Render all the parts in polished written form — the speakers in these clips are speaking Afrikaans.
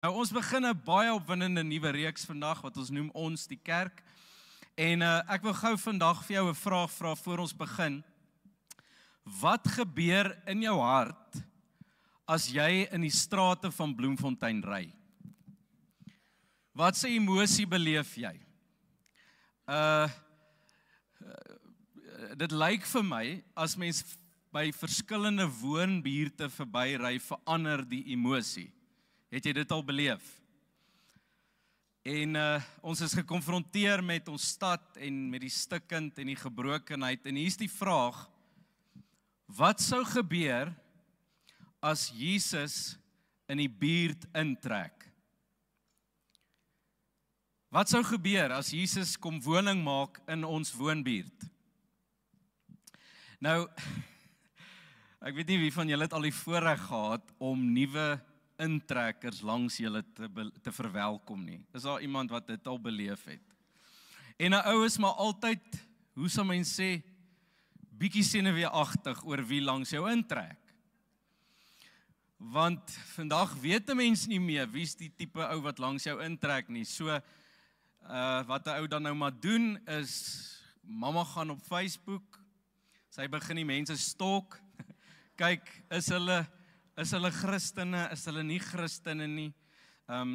Nou, ons begin 'n baie opwindende nuwe reeks vandag wat ons noem Ons die Kerk. En ek wil gou vandag vir jou 'n vraag vra voor ons begin. Wat gebeur in jou hart as jy in die strate van Bloemfontein ry? Wat se emosie beleef jy? Dit lyk vir my as mens by verskillende woonbuurte verbyry, verander die emosie. Het jy dit al beleef? En ons is gekonfronteer met ons stad en met die stikkend en die gebrokenheid. En hier is die vraag, wat sou gebeur as Jesus in die buurt intrek? Wat sou gebeur as Jesus kom woning maak in ons woonbuurt? Nou, ek weet nie wie van julle het al die voorreg gehad om nuwe intrekkers langs julle te verwelkom nie. Is daar iemand wat dit al beleef het? En 'n ou is maar altyd, hoe sal mens sê, bietjie senuweeagtig oor wie langs jou intrek. Want vandag weet 'n mens nie meer wie's die tipe ou wat langs jou intrek nie. So wat 'n ou dan nou maar doen is, mamma gaan op Facebook, sy begin die mense stalk, kyk, is hulle Christene, is hulle nie Christene nie?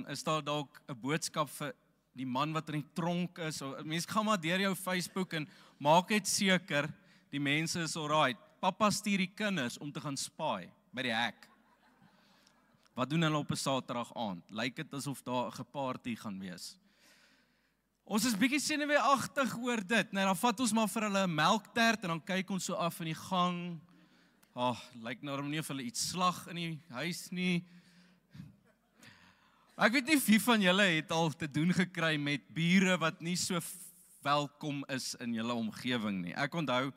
Is daar dalk 'n boodskap vir die man wat in die tronk is? Mense gaan maar deur jou Facebook en maak net seker, die mense is alright. Pappa stuur die kinders om te gaan spaai by die hek. Wat doen hulle op 'n Saterdag aand? Lyk dit asof daar 'n geparty gaan wees. Ons is bietjie senuweeagtig oor dit. Nou, dan vat ons maar vir hulle 'n melktert en dan kyk ons so af in die gang. Lyk nou nie of hulle iets slag in die huis nie. Ek weet nie wie van julle het al te doen gekry met bure wat nie so welkom is in julle omgewing nie. Ek onthou,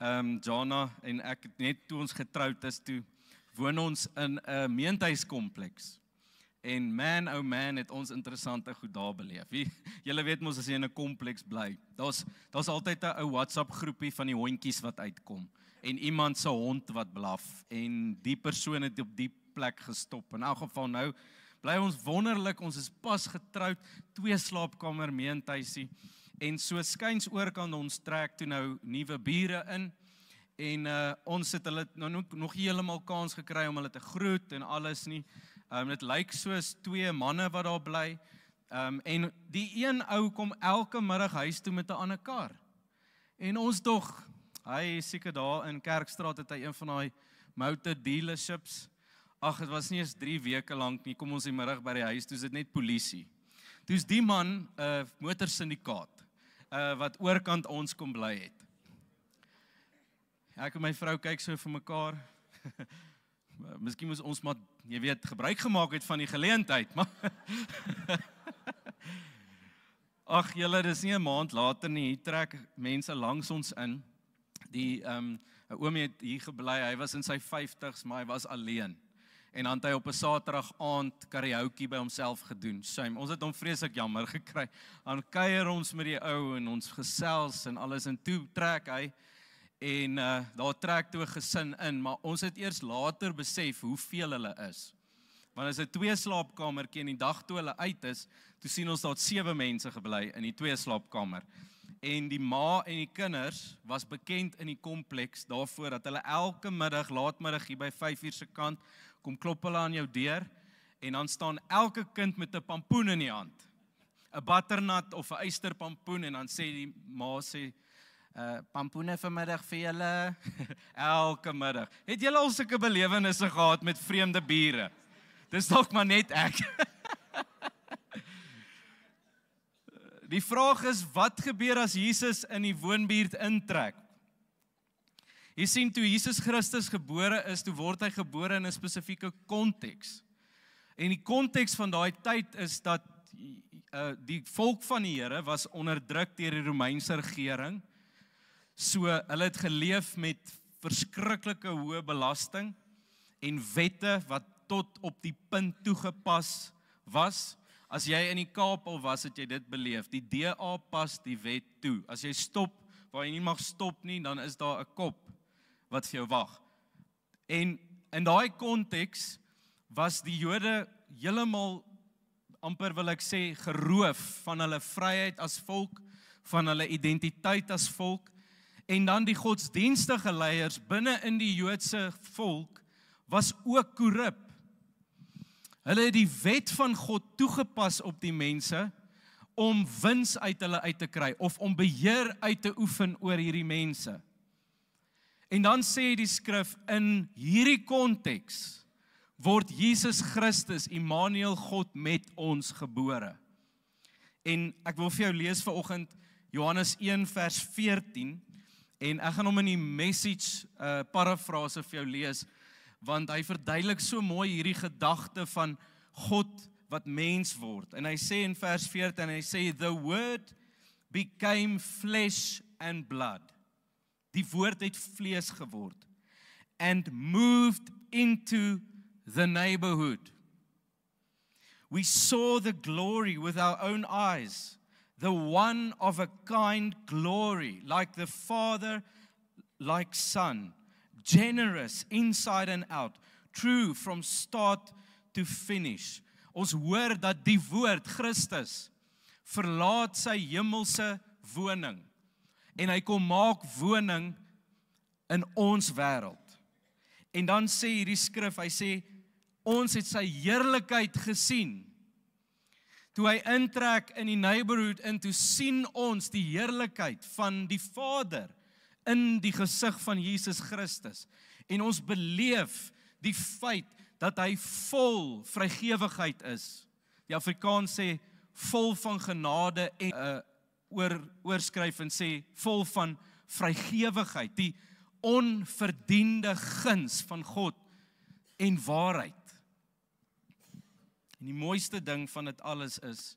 Jana en ek net toe ons getroud is, toe woon ons in 'n meentuiskompleks. En man, het ons interessante goed daar beleef. Julle weet mos as jy in 'n kompleks bly, daar's altyd 'n ou WhatsApp groepie van die hondjies wat uitkom. En iemand se hond wat blaf, en die persoon het op die plek gestop. In elk geval nou, bly ons wonderlik, ons is pas getroud, 2 slaapkamer meentuisie, en so skuins oorkant ons trek toe nou nuwe bure in, en ons het hulle nou nog heeltemal kans gekry om hulle te groet en alles nie. Dit lyk soos 2 manne wat daar bly, en die een ou kom elke middag huis toe met 'n ander kar. En ons dog, hy seker daar in Kerkstraat het hy een van daai motor dealerships. Dit was nie eens 3 weke lank nie, kom ons die middag by die huis, toe is dit net polisie. Toe is die man 'n motorsyndikaat, wat oorkant ons kom bly het. Ek en my vrou kyk so vir mekaar. Miskien moes ons maar, jy weet, gebruik gemaak het van die geleentheid, maar julle, dis nie 'n maand later nie, hier trek mense langs ons in. Die oomie het hier gebly, hy was in sy 50's, maar hy was alleen. En dan het hy op 'n Saterdag aand karaoke by homself gedoen. Ons het hom vreeslik jammer gekry. Dan kuier ons met die ou en ons gesels en alles, en toe trek hy, en daar trek toe 'n gesin in, maar ons het eers later besef hoeveel hulle is. Want as 'n 2 slaapkamertjie, en die dag toe hulle uit is, toe sien ons daar 7 mense gebly in die 2 slaapkamer. En die ma en die kinders was bekend in die kompleks daarvoor dat hulle elke middag, laatmiddag hier by 5:00 se kant, kom klop hulle aan jou deur, en dan staan elke kind met 'n pampoen in die hand. 'n butternut of 'n eysterpampoen, en dan sê die ma, pampoene vanmiddag vir julle, elke middag. Het julle al sulke belewennisse gehad met vreemde bure? Dis dalk maar net ek. Die vraag is, wat gebeur as Jesus in die woonbuurt intrek? Jy sien, toe Jesus Christus gebore is, toe word hy gebore in 'n spesifieke konteks. En die konteks van daai tyd is dat die volk van die Here was onderdruk deur die Romeinse regering. So, hulle het geleef met verskriklike hoë belasting en wette wat tot op die punt toegepas was. As jy in die Kaap al was, het jy dit beleef. Die DA pas die wet toe. As jy stop waar jy nie mag stop nie, dan is daar 'n kop wat vir jou wag. En in daai konteks was die Jode heeltemal amper wil ek sê, geroof van hulle vryheid as volk, van hulle identiteit as volk, en dan die godsdienstige leiers binne in die Joodse volk was ook korrup. Hulle het die wet van God toegepas op die mense om wins uit hulle uit te kry of om beheer uit te oefen oor hierdie mense. En dan sê die skrif, in hierdie konteks word Jesus Christus, Immanuel, God met ons gebore. En ek wil vir jou lees vanoggend Johannes 1 vers 14, en ek gaan hom in die message parafrase vir jou lees, want hy verduidelik so mooi hierdie gedagte van God wat mens word. En hy sê in vers 14, hy sê, the word became flesh and blood. Die woord het vlees geword. And moved into the neighborhood. We saw the glory with our own eyes, the one of a kind glory, like the Father, like Son, generous inside and out, true from start to finish. Ons hoor dat die woord, Christus, verlaat sy hemelse woning, en hy kom maak woning in ons wêreld. En dan sê hierdie skrif, hy sê, ons het sy heerlikheid gesien. Toe hy intrek in die neighborhood in, toe sien ons die heerlikheid van die Vader in die gesig van Jesus Christus. En ons beleef die feit dat hy vol vrygewigheid is. Die Afrikaans sê vol van genade en oorskryf en sê vol van vrygewigheid, die onverdiende guns van God en waarheid. En die mooiste ding van dit alles is,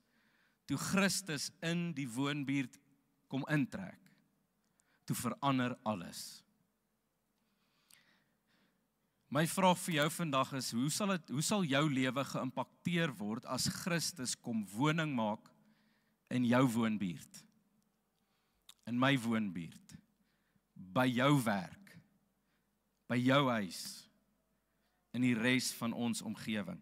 toe Christus in die woonbuurt kom intrek, toe verander alles. My vraag vir jou vandag is, hoe sal jou lewe geïmpakteer word as Christus kom woning maak in jou woonbuurt, in my woonbuurt, by jou werk, by jou huis, in die res van ons omgewing.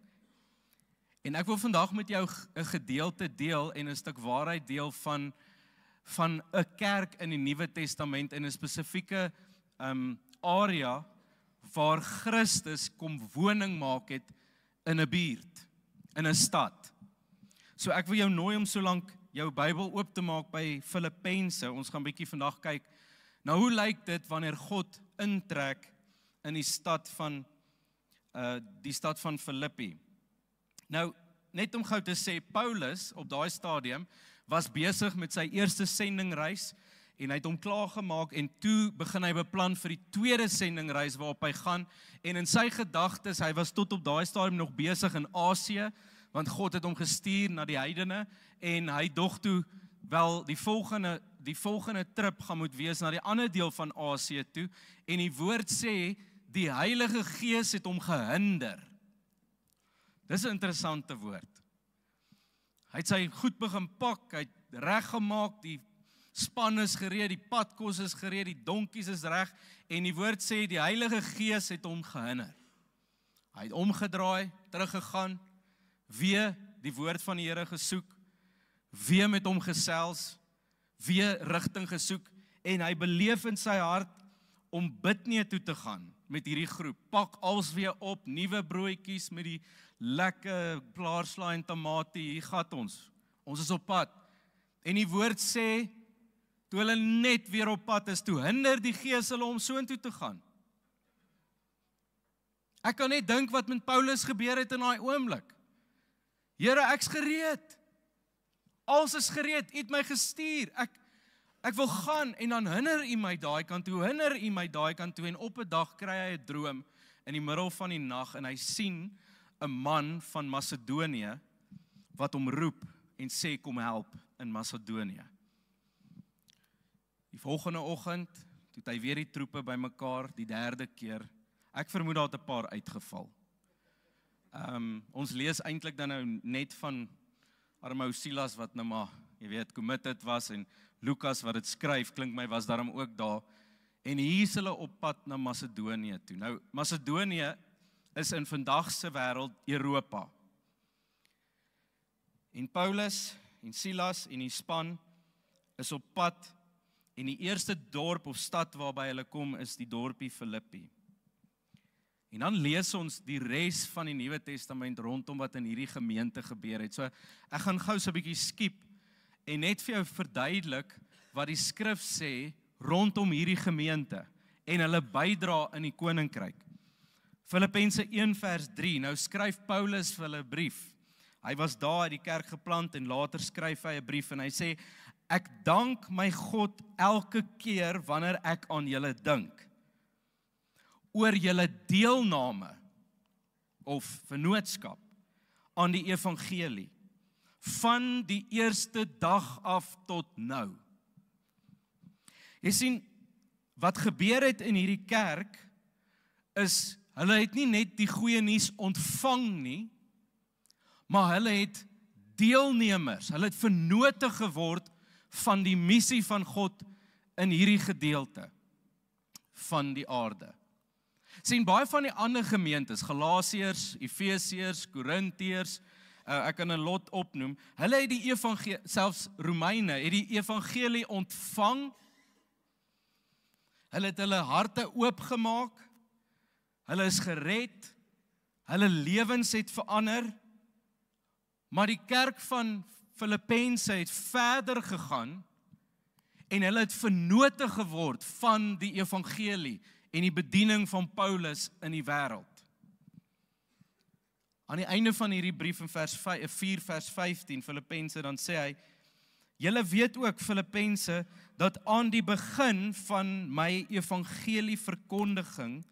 En ek wil vandag met jou 'n gedeelte deel en 'n stuk waarheid deel van 'n kerk in die Nuwe Testament in 'n spesifieke area waar Christus kom woning maak het in 'n buurt, in 'n stad. So ek wil jou nooi om so lank jou Bybel oop te maak by Filippense. Ons gaan 'n bietjie vandag kyk. Nou hoe lyk dit wanneer God intrek in die stad van Filippi? Nou, net om gou te sê, Paulus op daai stadium was besig met sy eerste sendingreis en hy het hom klaargemaak en toe begin hy beplan vir die tweede sendingreis waarop hy gaan en in sy gedagtes, hy was tot op daai stadium nog besig in Asië, want God het hom gestuur na die heidene en hy dog toe wel die volgende trip gaan moet wees na die ander deel van Asië toe en die woord sê, die Heilige Gees het hom gehinder. Dis 'n interessante woord. Hy het sy goed begin pak, hy het reggemaak, die span is gereed, die padkos is gereed, die donkies is reg, en die woord sê, die Heilige Gees het hom gehinder. Hy het omgedraai, teruggegaan, weer die woord van die Here gesoek, weer met hom gesels, weer rigting gesoek, en hy beleef in sy hart om Bitnee toe te gaan met hierdie groep. Pak als weer op, nuwe broodjies met die lekker klaarslaai en tamatie, hier gaat ons is op pad. En die woord sê, toe hulle net weer op pad is, toe hinder die Gees hulle om soontoe te gaan. Ek kan net dink wat met Paulus gebeur het in daai oomblik. Here, ek's gereed. Alles is gereed, U het my gestuur. Ek wil gaan en dan hinder U my daai kant toe, en op 'n dag kry hy 'n droom in die middel van die nag en hy sien 'n man van Macedonië wat hom roep en sê kom help in Macedonië. Die volgende oggend toe hy weer die troepe bymekaar die derde keer. Ek vermoed daar het 'n paar uitgeval. Ons lees eintlik dan nou net van arme Silas wat nou maar, jy weet, committed was en Lukas wat dit skryf, klink my was daarom ook daar. En hier is hulle op pad na Macedonië toe. Nou, Macedonië is in vandag se wêreld Europa. En Paulus en Silas en die span is op pad en die eerste dorp of stad waarby hulle kom is die dorpie Filippi. En dan lees ons die res van die Nuwe Testament rondom wat in hierdie gemeente gebeur het. So ek gaan gou so 'n bietjie skiep en net vir jou verduidelik wat die skrif sê rondom hierdie gemeente en hulle bydra in die koninkryk. Filippense 1 vers 3, nou skryf Paulus vir hulle 'n brief. Hy was daar uit die kerk geplant en later skryf hy 'n brief en hy sê, ek dank my God elke keer wanneer ek aan julle dink, oor julle deelname of vennootskap aan die evangelie, van die eerste dag af tot nou. Jy sien, wat gebeur het in hierdie kerk, is, hulle het nie net die goeie nuus ontvang nie, maar hulle het deelnemers, hulle het vennote geword van die missie van God in hierdie gedeelte van die aarde. Sien, baie van die ander gemeentes, Galasiërs, Efesiërs, Korintiërs, ek kan 'n lot opnoem, hulle het die evangelie, selfs Romeine, het die evangelie ontvang, hulle het hulle harte oopgemaak, hulle is gered, hulle lewens het verander, maar die kerk van Filippense het verder gegaan en hulle het vennote geword van die evangelie en die bediening van Paulus in die wêreld. Aan die einde van hierdie brief in 4 vers 15, Filippense, dan sê hy, julle weet ook, Filippense, dat aan die begin van my evangelie verkondiging,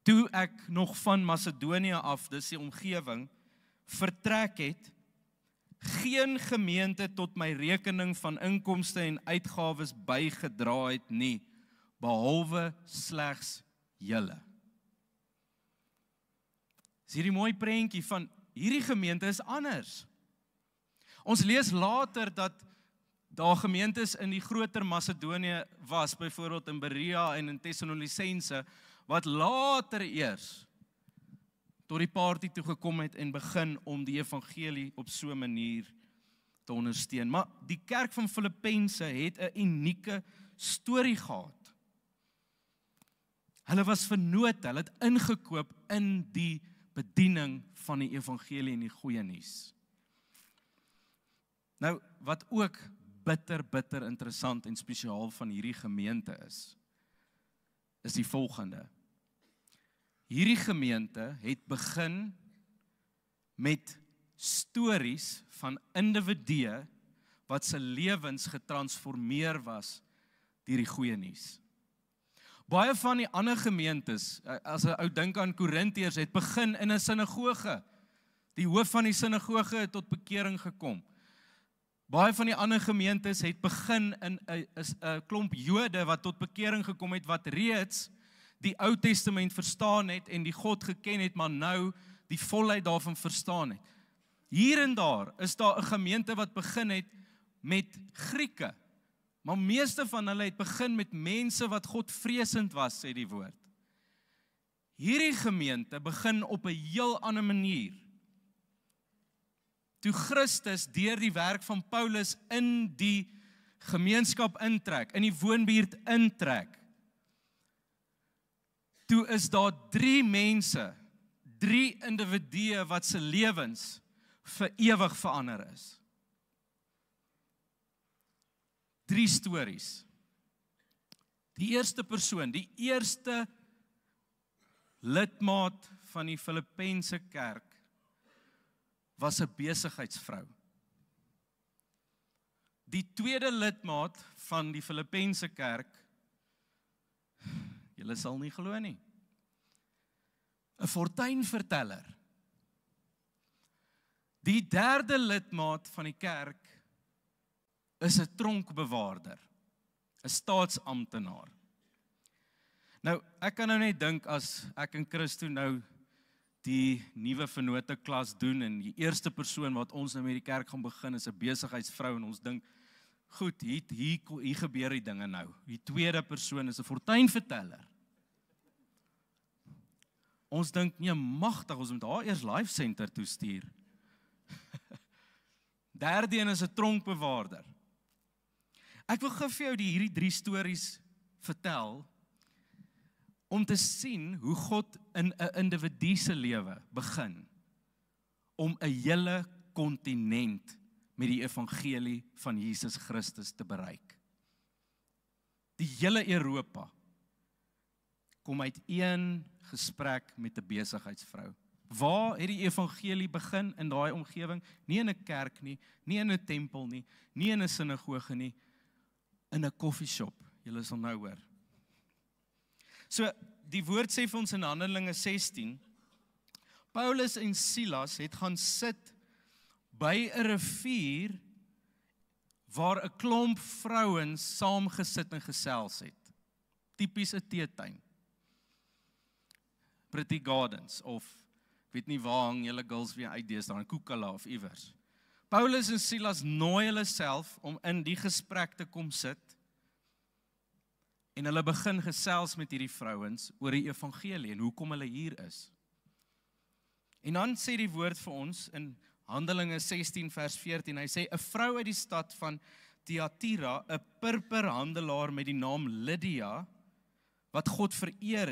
toe ek nog van Macedonië af, dis die omgewing, vertrek het, geen gemeente tot my rekening van inkomste en uitgawes bygedra het nie, behalwe slegs julle. Is hierdie mooi prentjie van hierdie gemeente is anders. Ons lees later dat daar gemeentes in die groter Macedonië was, byvoorbeeld in Berea en in Thessalonisense, wat later eers tot die party toe gekom het en begin om die evangelie op so 'n manier te ondersteun. Maar die kerk van Filippense het 'n unieke storie gehad. Hulle was vennote, hulle het ingekoop in die bediening van die evangelie en die goeie nuus. Nou, wat ook bitter interessant en spesiaal van hierdie gemeente is die volgende. Hierdie gemeente het begin met stories van individue wat se lewens getransformeer was deur die goeie nuus. Baie van die ander gemeentes, as 'n ou dink aan Korintiërs, het begin in 'n sinagoge. Die hoof van die sinagoge het tot bekering gekom. Baie van die ander gemeentes het begin in 'n klomp Jode wat tot bekering gekom het, wat reeds die Ou Testament verstaan het en die God geken het, maar nou die volheid daarvan verstaan het. Hier en daar is daar 'n gemeente wat begin het met Grieke, maar meeste van hulle het begin met mense wat Godvreesend was, sê die woord. Hierdie gemeente begin op 'n heel ander manier. Toe Christus deur die werk van Paulus in die gemeenskap intrek, in die woonbuurt intrek, toe is daar 3 mense, 3 individue wat se lewens vir ewig verander is. 3 stories. Die eerste persoon, die eerste lidmaat van die Filippense kerk was 'n besigheidsvrou. Die tweede lidmaat van die Filippense kerk, julle sal nie glo nie, 'n fortuinverteller. Die derde lidmaat van die kerk is 'n tronkbewaarder, 'n staatsamptenaar. Nou, ek kan nou net dink as ek en Christo nou die nuwe vennote klas doen en die eerste persoon wat ons nou met die kerk gaan begin is 'n besigheidsvrou en ons dink, goed, hier gebeur die dinge nou. Die tweede persoon is 'n fortuinverteller. Ons dink, nee, magtig, ons moet haar eers life center toe stuur. Derde een is 'n tronkbewaarder. Ek wil gou vir jou hierdie 3 stories vertel, om te sien hoe God in 'n individu se lewe begin, om 'n hele kontinent met die evangelie van Jesus Christus te bereik. Die hele Europa kom uit een gesprek met 'n besigheidsvrou. Waar het die evangelie begin in daai omgewing? Nie in 'n kerk nie, nie in 'n tempel nie, nie in 'n sinagoge nie, in 'n koffieshop. Julle sal nou hoor. So, die woord sê vir ons in Handelinge 16, Paulus en Silas het gaan sit by 'n rivier waar 'n klomp vrouens saamgesit en gesels het. Tipies 'n teetuin. Pretty Gardens of ek weet nie waar hang julle girls weer uit deesdae, in Kukala of iewers. Paulus en Silas nooi hulle self om in die gesprek te kom sit en hulle begin gesels met hierdie vrouens oor die evangelie en hoekom hulle hier is. En dan sê die woord vir ons in Handelinge 16 vers 14, hy sê, 'n vrou uit die stad van Thyatira, 'n purperhandelaar met die naam Lydia, wat God vereer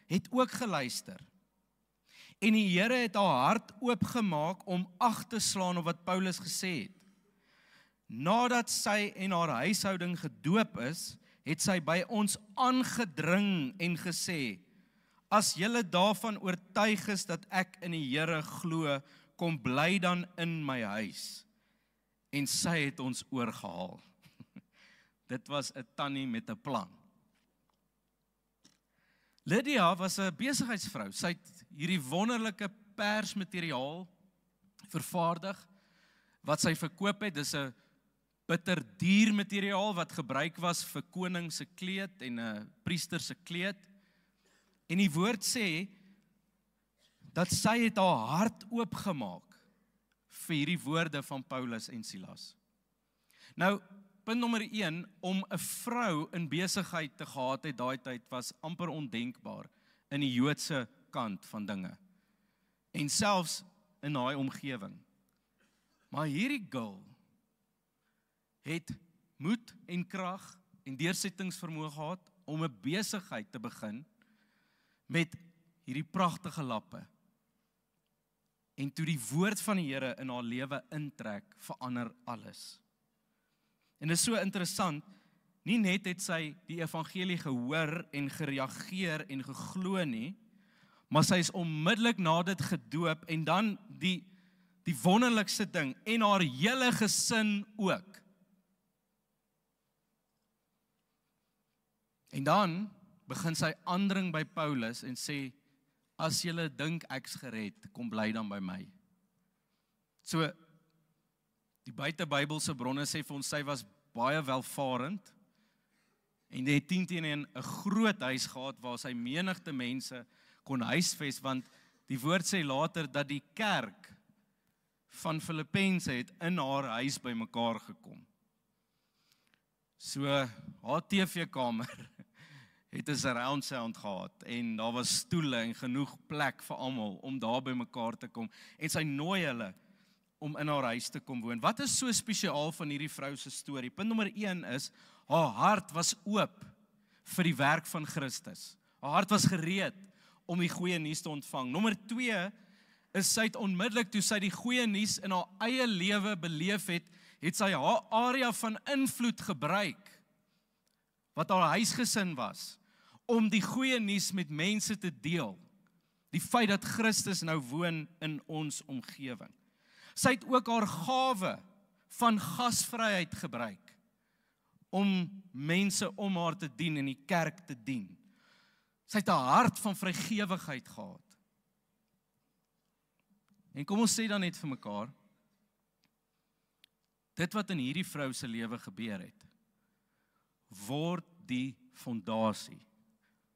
het ook geluister. En die Here het haar hart oopgemaak om ag te slaan op wat Paulus gesê het. Nadat sy en haar huishouding gedoop is, het sy by ons aangedring en gesê, as julle daarvan oortuig is dat ek in die Here glo, kom bly dan in my huis. En sy het ons oorgehaal. Dit was 'n tannie met 'n plan. Lydia was 'n besigheidsvrou. Sy het hierdie wonderlike persmateriaal vervaardig wat sy verkoop het. Dis 'n bitterduur materiaal wat gebruik was vir koning se kleed en 'n priester se kleed. En die woord sê dat sy het haar hart oopgemaak vir hierdie woorde van Paulus en Silas. Nou, punt nommer 1, om 'n vrou in besigheid te gehad het daai tyd was amper ondenkbaar in die Joodse kant van dinge. En selfs in daai omgewing. Maar hierdie girl het moed en krag en deursettingsvermoë gehad om 'n besigheid te begin met hierdie pragtige lappe. En toe die woord van die Here in haar lewe intrek, verander alles. En dit is so interessant, nie net het sy die evangelie gehoor en gereageer en geglo nie, maar sy is onmiddellik na dit gedoop en dan die wonderlikste ding, en haar hele gesin ook. En dan begin sy aandring by Paulus en sê, as julle dink ek's gered, kom bly dan by my. So, die buitebybelse bronne sê vir ons, sy was baie welvarend, en het 10 teenoor 'n groot huis gehad, waar sy menigte mense kon huisves, want die woord sê later, dat die kerk van Filippense het in haar huis by mekaar gekom. So, haar TV-kamer het 'n surround sound gehad, en daar was stoele en genoeg plek vir almal om daar by mekaar te kom, en sy nooi hulle om in haar huis te kom woon. Wat is so spesiaal van hierdie vrou se storie? Punt nommer 1 is, haar hart was oop vir die werk van Christus. Haar hart was gereed om die goeie nuus te ontvang. Nommer 2 is, sy het onmiddellik toe sy die goeie nuus in haar eie lewe beleef het sy haar area van invloed gebruik, wat haar huisgesin was, om die goeie nuus met mense te deel. Die feit dat Christus nou woon in ons omgewing. Sy het ook haar gawe van gasvryheid gebruik, om mense om haar te dien en die kerk te dien. Sy het 'n hart van vrygewigheid gehad. En kom ons sê dan net vir mekaar, dit wat in hierdie vrou se lewe gebeur het, word die fondasie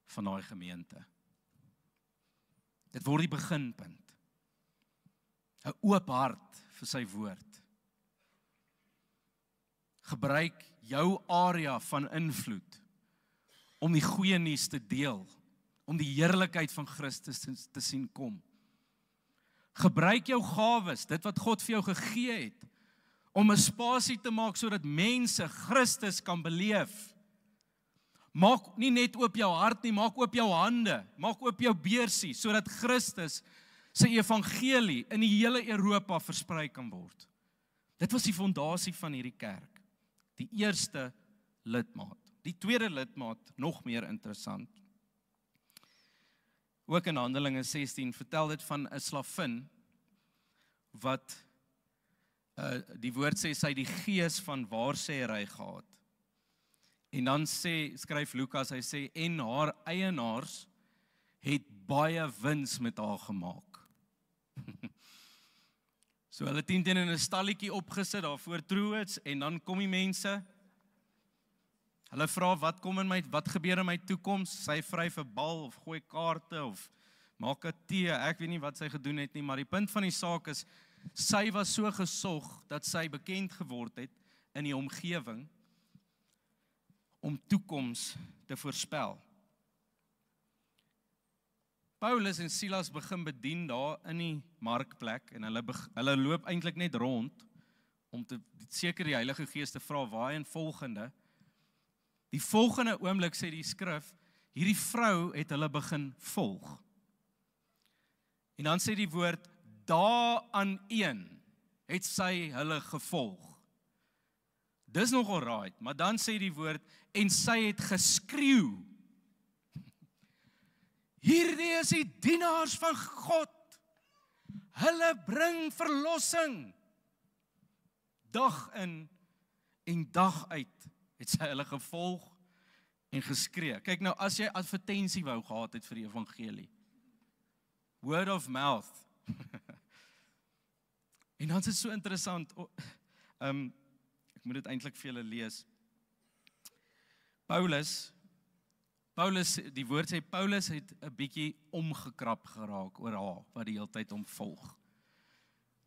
van daai gemeente. Dit word die beginpunt. 'n Oop hart vir sy woord. Gebruik jou area van invloed om die goeie nuus te deel, om die heerlikheid van Christus te sien kom. Gebruik jou gawes, dit wat God vir jou gegee het, om 'n spasie te maak sodat mense Christus kan beleef. Maak nie net oop jou hart nie, maak oop jou hande, maak oop jou beursie, sodat Christus sy evangelie in die hele Europa versprei kan word. Dit was die fondasie van hierdie kerk. Die eerste lidmaat. Die tweede lidmaat, nog meer interessant. Ook in Handelinge 16 vertel dit van 'n slavin wat die woord sê sy die gees van waarsêery gehad. En dan skryf Lukas, hy sê en haar eienaars het baie wins met haar gemaak. So hulle 10 teen in 'n stalletjie opgesit daar voor Truworths en dan kom die mense. Hulle vra wat gebeur in my toekoms? Sy vryf 'n bal of gooi kaarte of maak 'n tee. Ek weet nie wat sy gedoen het nie, maar die punt van die saak is sy was so gesog dat sy bekend geword het in die omgewing om toekoms te voorspel. Paulus en Silas begin bedien daar in die markplek en hulle loop eintlik net rond om seker die Heilige Gees te vra waarheen volgende. Die volgende oomblik sê die skrif, hierdie vrou het hulle begin volg. En dan sê die woord, daaraan een het sy hulle gevolg. Dis nogal right, maar dan sê die woord, en sy het geskreeu. Hierdie is die dienaars van God. Hulle bring verlossing. Dag in en dag uit het sy hulle gevolg en geskree. Kyk nou, as jy advertensie wou gehad het vir die evangelie. Word of mouth. En dan is dit so interessant. Ek moet dit eintlik vir julle lees. Paulus, die woord sê, Paulus het 'n bietjie omgekrap geraak oor haar, wat die hele tyd hom volg.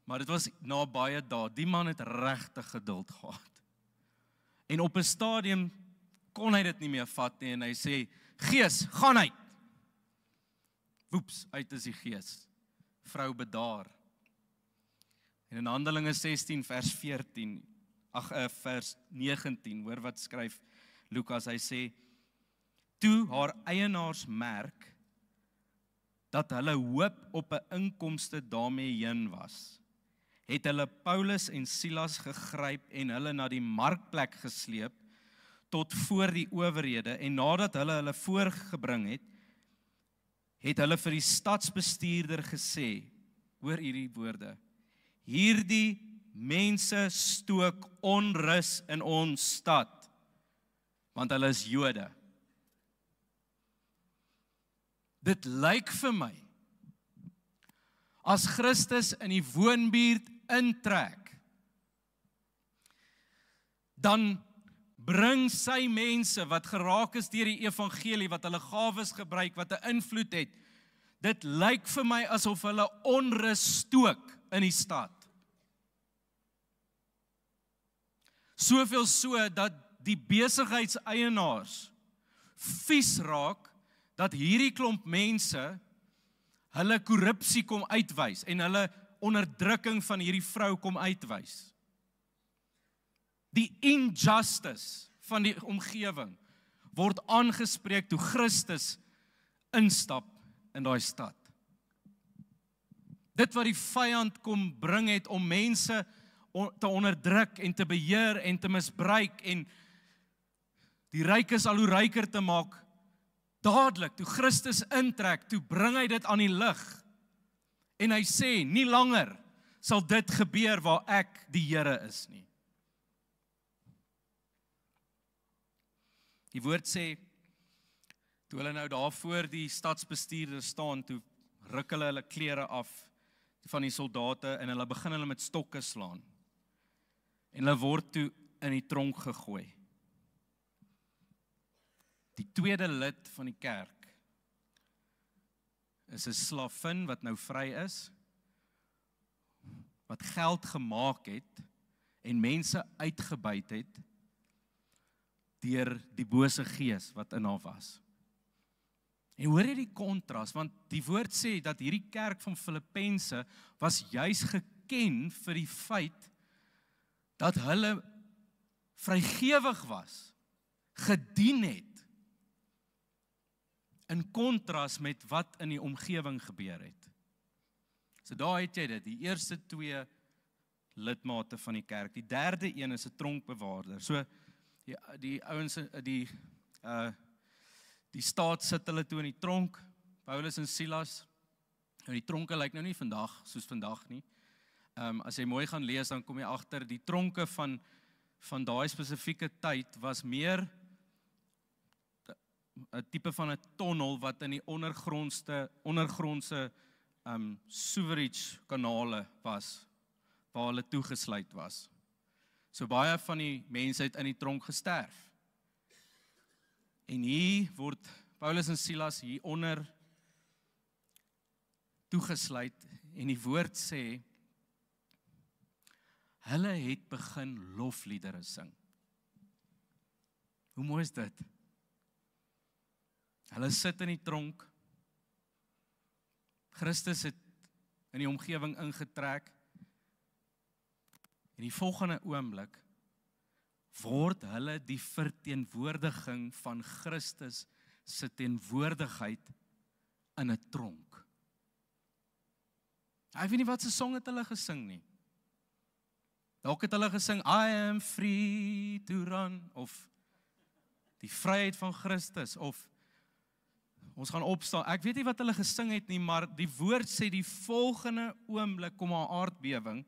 Maar dit was na baie dae, die man het regtig geduld gehad. En op 'n stadium kon hy dit nie meer vat nie, en hy sê, Gees, gaan uit. Woeps, uit is die gees. Vrou bedaar. En in Handelinge 16 vers 19, hoor wat skryf Lukas, hy sê, toe haar eienaars merk, dat hulle hoop op 'n inkomste daarmee heen was, het hulle Paulus en Silas gegryp en hulle na die markplek gesleep, tot voor die owerhede, en nadat hulle voorgebring het, het hulle vir die stadsbestuurder gesê, hoor hierdie woorde, hierdie mense stook onrus in ons stad, want hulle is Jode. Dit lyk vir my, as Christus in die woonbuurt intrek, dan bring sy mense wat geraak is deur die evangelie, wat hulle gawes gebruik, wat 'n invloed het, dit lyk vir my asof hulle onrus stook in die stad. Soveel so, dat die besigheidseienaars vies raak, dat hierdie klomp mense hulle korrupsie kom uitwys en hulle onderdrukking van hierdie vrou kom uitwys. Die injustice van die omgewing word aangespreek toe Christus instap in daai stad. Dit wat die vyand kom bring het om mense te onderdruk en te beheer en te misbruik en die rykes al hoe ryker te maak, dadelik, toe Christus intrek, toe bring hy dit aan die lig. En hy sê, nie langer sal dit gebeur waar ek die Here is nie. Die woord sê, toe hulle nou daar voor die stadsbestuurder staan, toe ruk hulle klere af van die soldate en hulle begin hulle met stokke slaan. En hulle word toe in die tronk gegooi. Die tweede lid van die kerk is 'n slavin wat nou vry is, wat geld gemaak het en mense uitgebuit het deur die bose gees wat in haar was. En hoor jy die kontras, want die woord sê dat hierdie kerk van Filippense was juis geken vir die feit dat hulle vrygewig was, gedien het, in kontras met wat in die omgewing gebeur het. So daar het jy dit, die eerste 2 lidmate van die kerk. Die derde een is 'n tronkbewaarder. So die ouens, die staat sit hulle toe in die tronk, Paulus en Silas. Nou die tronke lyk nou nie soos vandag nie. As jy mooi gaan lees, dan kom jy agter die tronke van daai spesifieke tyd was meer 'n tipe van 'n tonnel wat in die ondergrondse sewerage kanale was, waar hulle toegesluit was. So baie van die mense het in die tronk gesterf. En hier word Paulus en Silas hieronder toegesluit en die woord sê, hulle het begin lofliedere sing. Hoe mooi is dit? Hulle sit in die tronk, Christus het in die omgewing ingetrek, en die volgende oomblik word hulle die verteenwoordiging van Christus se teenwoordigheid in 'n tronk. Ek weet nie wat se song het hulle gesing nie. Dalk het hulle gesing, I am free to run, of die vryheid van Christus, of ons gaan opstaan. Ek weet nie wat hulle gesing het nie, maar die woord sê die volgende oomblik kom 'n aardbewing,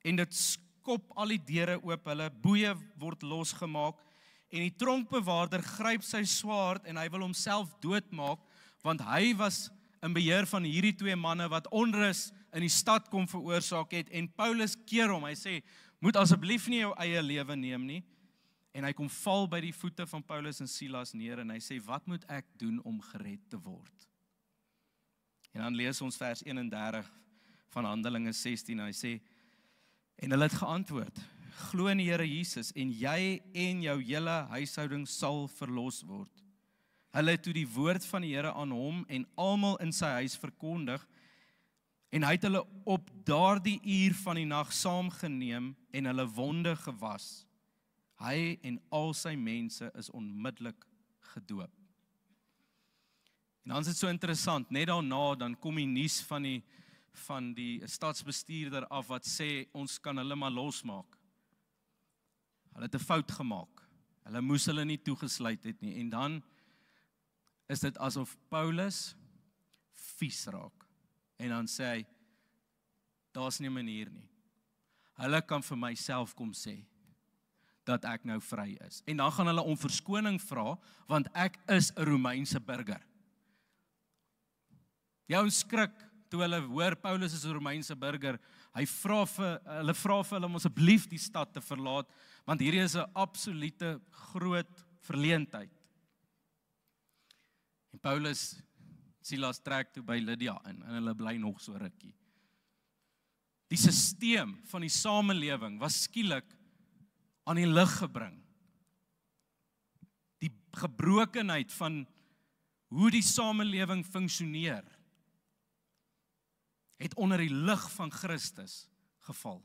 en dit skop al die deure oop, hulle boeye word losgemaak, en die tronkbewaarder gryp sy swaard, en hy wil homself doodmaak, want hy was in beheer van hierdie 2 manne, wat onrus in die stad kom veroorsaak het, en Paulus keer hom, hy sê, moet asseblief nie jou eie lewe neem nie, en hy kom val by die voete van Paulus en Silas neer, en hy sê, wat moet ek doen om gered te word? En dan lees ons vers 31 van Handelinge 16, en hy sê, en hulle het geantwoord, glo in die Here Jesus, en jy en jou hele huishouding sal verlos word. Hulle het toe die woord van die Here aan hom en almal in sy huis verkondig, en hy het hulle op daardie uur van die nag saamgeneem en hulle wonde gewas. Hy en al sy mense is onmiddellik gedoop. En dan is dit so interessant, net daarna dan kom die nuus van die stadsbestuurder af wat sê, ons kan hulle maar losmaak. Hulle het 'n fout gemaak. Hulle moes hulle nie toegesluit het nie. En dan is dit asof Paulus vies raak. En dan sê hy, daar's nie 'n manier nie. Hulle kan vir myself kom sê, dat ek nou vry is. En dan gaan hulle om verskoning vra, want ek is 'n Romeinse burger. Jou skrik, toe hulle hoor, Paulus is 'n Romeinse burger, hulle vra vir hulle om asseblief die stad te verlaat, want hierdie is 'n absolute groot verleentheid. En Paulus, Silas trek toe by Lydia in, en hulle bly nog so rukkie. Die sisteem van die samelewing was skielik aan die lig gebring. Die gebrokenheid van hoe die samelewing funksioneer, het onder die lig van Christus geval.